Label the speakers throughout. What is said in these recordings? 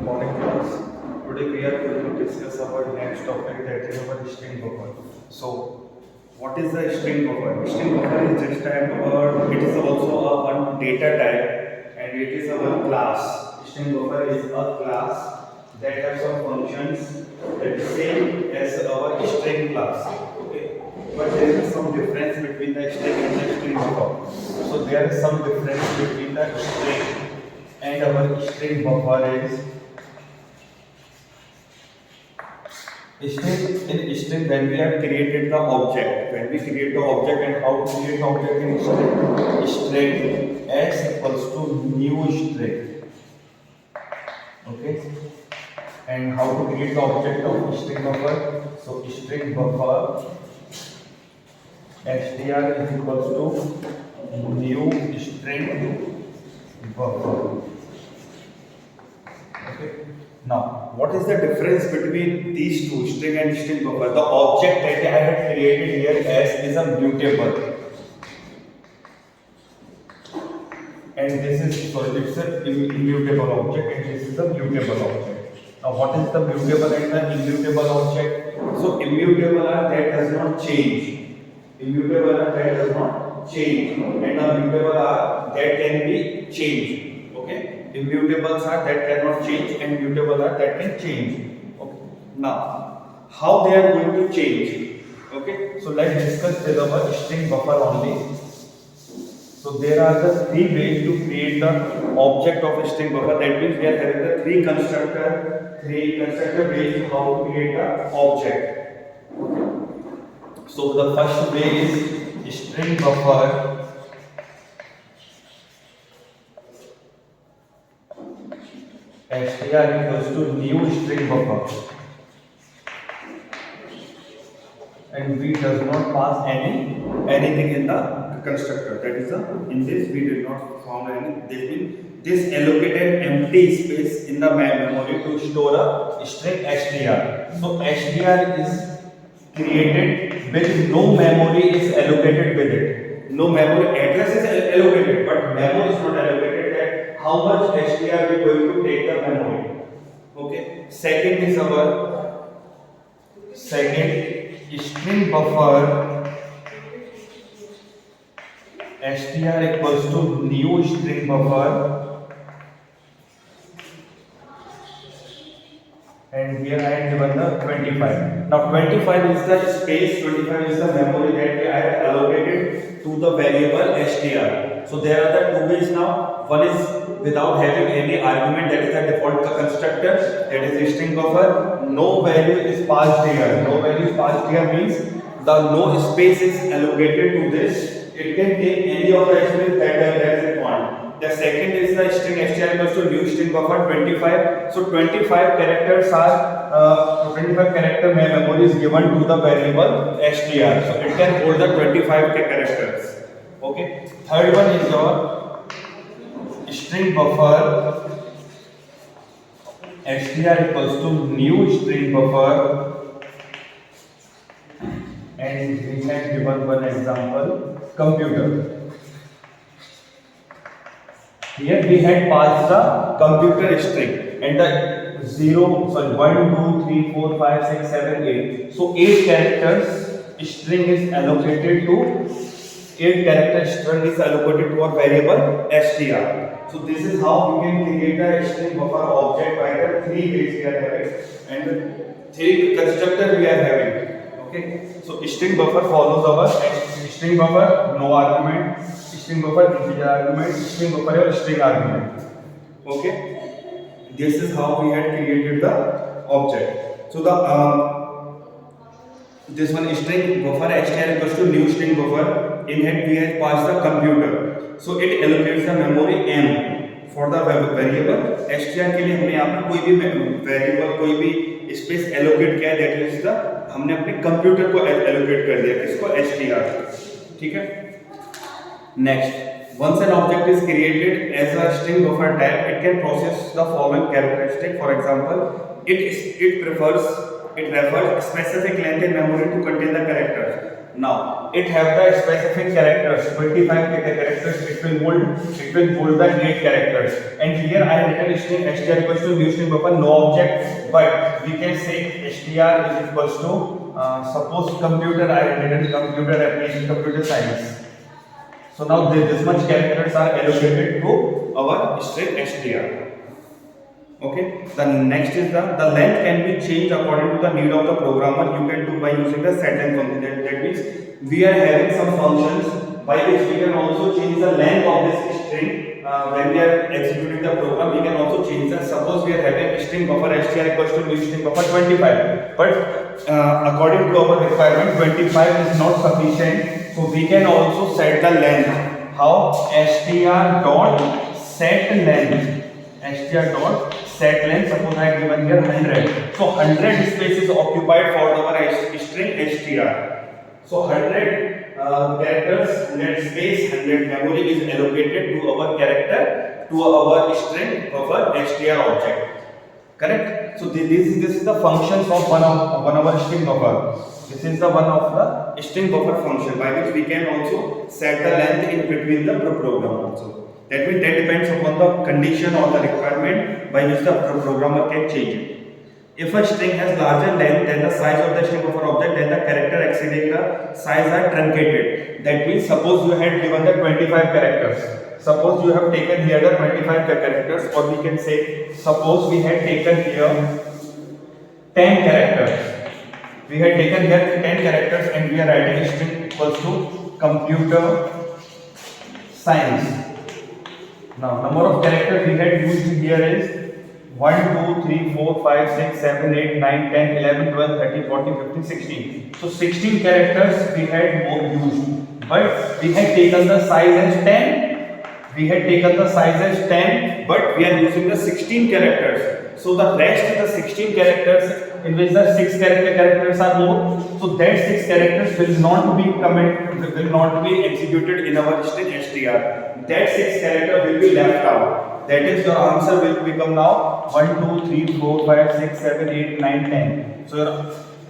Speaker 1: Morning class. Today we are going to discuss our next topic, that is our string buffer. So, what is the string buffer? String buffer is just it is also a one data type, and it is a one class. String buffer is a class that has some functions that is same as our string class. Okay, but there is some difference between the string and the string buffer. So there is some difference between the string and our string buffer is string when we have created the object. When we create the object, and how to create the object in string s equals to new string. Okay, and how to create the object of string buffer? So string buffer str is equals to new string buffer. Okay. Now, what is the difference between these two, string and string buffer? The object that I had created here as is a mutable, and this is it's an immutable object, and this is a mutable object. Now, what is the mutable and the immutable object? So, immutable are that does not change. Immutable are that does not change, and the mutable are that can be changed. Okay. Immutables are that cannot change, and mutable are that can change. Okay. Now, how they are going to change? Okay. So let's discuss with our string buffer only. So there are the three ways to create the object of a string buffer. That means we are having the three constructor ways how to create the object. Okay. So the first way is string buffer str equals to new string buffer, and we does not pass anything in the constructor. That is in this we did not found any. This means this allocated empty space in the memory to store a string str. So str is created with no memory is allocated with it. No memory address is allocated, but memory is not allocated. How much str we are going to take the memory. Okay. Second is our string buffer str equals to new string buffer, and here I have given the 25. Now 25 is the space, 25 is the memory that I have allocated to the variable str. So there are the two ways now. One is without having any argument, that is the default constructor, that is the string buffer. No value is passed here. No value is passed here means the no space is allocated to this. It can take any of the space that it want. The second is the string str equals to new string buffer 25. So 25 characters are 25 character memory is given to the variable str. So it can hold the 25 characters. Okay. Third one is your string buffer str equals to new string buffer, and we have given one example, computer. Here we had passed the computer string and the 1, 2, 3, 4, 5, 6, 7, 8. So 8 characters string is allocated to 8 character string is allocated to a variable str. So this is how we can create a string buffer object by the three ways we are having and three constructor we are having. Okay. So string buffer follows our string buffer no argument, string buffer integer argument, string buffer or string argument. Okay. This is how we had created the object. So this one string buffer str equals to new string buffer. In it we have passed the computer, so it allocates the memory m for the variable str के लिए हमने यहाँ पर कोई भी variable कोई भी space allocate किया है, दैट इज द हमने अपने कंप्यूटर को एलोकेट कर दिया किसको str. ठीक है. Next, once an object is created as a string buffer type, it can process the following characteristic. For example, it refers specific length in memory to contain the characters. Now it have the specific characters 25 characters. It will hold the 8 characters, and here I have written string str equals to new string buffer, no object, but we can say str is equals to suppose computer. I have written computer application, computer science. So now this much characters are allocated to our string str. Okay, the next is the length can be changed according to the need of the programmer. You can do by using the setLength function. That means we are having some functions by which we can also change the length of this string. When we are executing the program, we can also change the, suppose we are having string buffer str equals to new string buffer 25, but according to our requirement 25 is not sufficient, so we can also set the length. How? str dot set length, str dot set length, suppose I have given here 100, so 100 space is occupied for our string str. So 100 characters, 100 space, 100 memory is allocated to our character, to our string buffer str object. Correct? So this is the functions of one of our string buffer. This is the one of the string buffer function by which we can also set the length in between the program also. That means that depends upon the condition or the requirement by which the programmer can change it. If a string has larger length than the size of the string buffer object, then the character exceeding the size are truncated. That means suppose you had given the 25 characters. Suppose you have taken here the 25 characters, or we can say suppose we had taken here 10 characters. We had taken here 10 characters and we are writing string equals to computer science. Now, number of characters we had used here is 1, 2, 3, 4, 5, 6, 7, 8, 9, 10, 11, 12, 13, 14, 15, 16. So 16 characters we had more used, but we had taken the size as 10. We had taken the size as 10, but we are using the 16 characters. So the rest of the 16 characters in which the 6 characters are more. So that 6 characters will not be executed in our string str. That 6 character will be left out. That is, your answer will become now 1, 2, 3, 4, 5, 6, 7, 8, 9, 10. So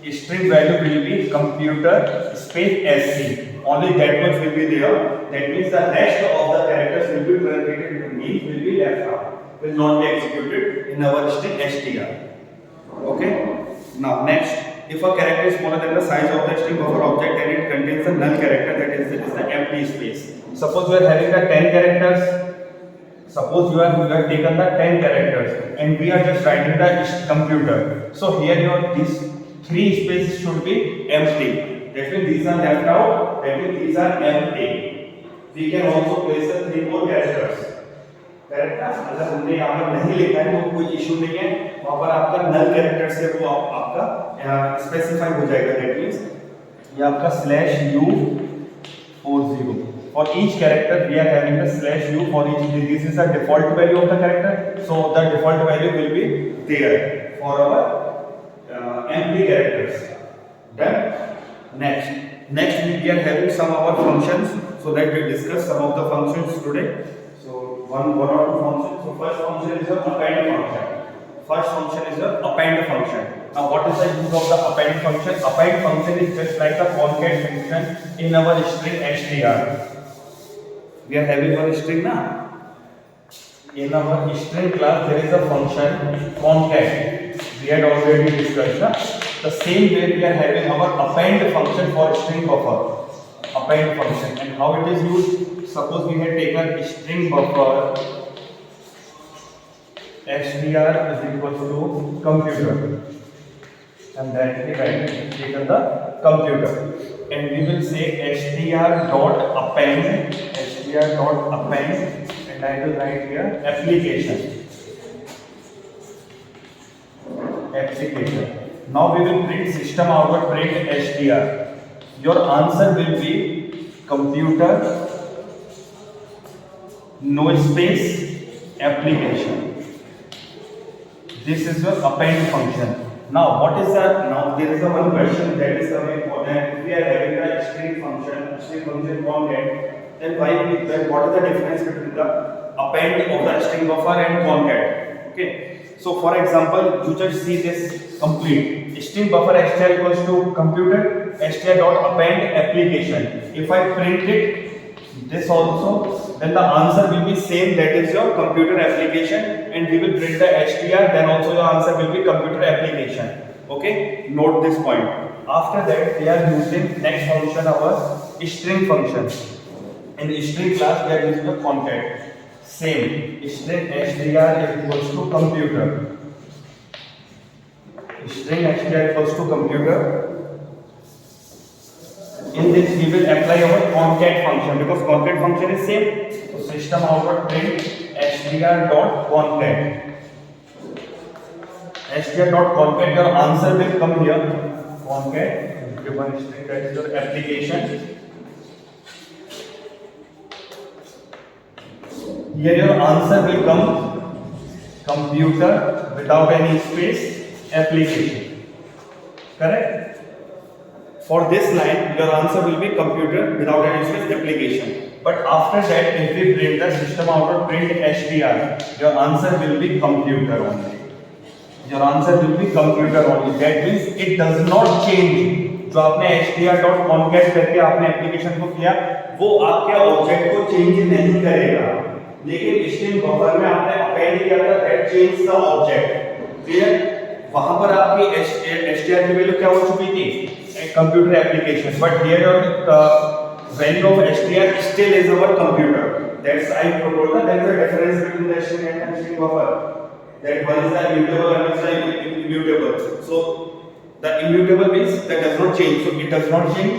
Speaker 1: your string value will be computer space sc. Only that much will be there. That means the rest of the characters will be truncated, will be left out, will not be executed in our string str. Okay. Now next, if a character is smaller than the size of the string buffer object, then it contains a null character, that is the empty space. Suppose you are having the 10 characters. Suppose you have taken the 10 characters and we are just writing the computer. So here these 3 spaces should be empty. That means these are left out. That means these are empty. We can also place the 3 more characters. Correct ना? अगर हमने यहाँ पर नहीं लिखा है तो कोई इशू नहीं है, वहाँ पर आपका नल कैरेक्टर से वो आपका स्पेसिफाई हो जाएगा. दैट मीन्स ये आपका /u40. For each character we are having the /u for each. This is the default value of the character, so the default value will be there for our empty characters. Done. Next we are having some of our functions, so that we discuss some of the functions today. One or two functions. So first function is the append function. Now what is the use of the append function? Append function is just like a concat function in our string str. We are having one string now. In our string class there is a function concat. We had already discussed. The same way we are having our append function for string buffer. Append function, and how it is used? Suppose we had taken string buffer str is equal to computer, and then we have taken the computer, and we will say str dot append, and I will write here application. Now we will print system out, print str. Your answer will be computer no space application. This is your append function. Now what is that? Now there is a one question that is very important. If we are having a string function concat, then what is the difference between the append of the string buffer and concat? Okay. So for example, you just see this complete string buffer str equals to computer. str.append application. If I print it this also, then the answer will be same, that is your computer application, and we will print the str, then also your answer will be computer application. Okay, note this point. After that we are using next function, our string function. In string class we are using the concat. Same, string str equals to computer. String str equals to computer. In this we will apply our concat function, because concat function is same. So system out print str.concat. str.concat, your answer will come here. Concat, give one string, that is your application. Here your answer will come computer without any space application. Correct? For this line, your answer will be computer without any space application. But after that, if we print the system out print str, your answer will be computer only. Your answer will be computer only. That means it does not change. जो आपने str.concat करके आपने application को किया, वो आपके object को change नहीं करेगा, लेकिन स्ट्रिंग बफर में आपने अपेंड किया था, that change the object. Clear? वहां पर आपकी str की वैल्यू क्या हो चुकी थी? Computer application, but here your value of str still is our computer. That's I told that there is a difference between the string and the string buffer. That one is the immutable and one is the immutable. So the immutable means that does not change. So it does not change.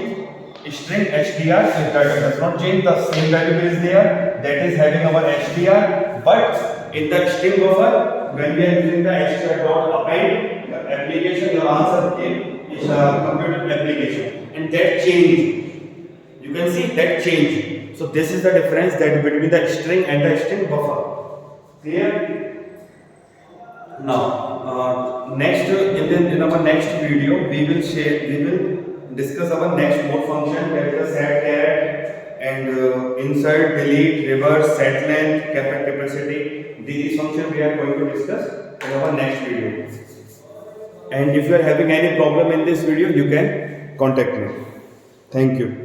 Speaker 1: String str, if that does not change, the same value is there. That is having our str. But in the string buffer, when we are using the str.append application, your answer came. Is a computer application, and that change, you can see that change. So this is the difference that between the string and the string buffer. Clear? Now next in our next video we will discuss our next mode function, that is the set char and insert, delete, reverse, set length, capacity. These functions we are going to discuss in our next video. And if you are having any problem in this video, you can contact me. Thank you.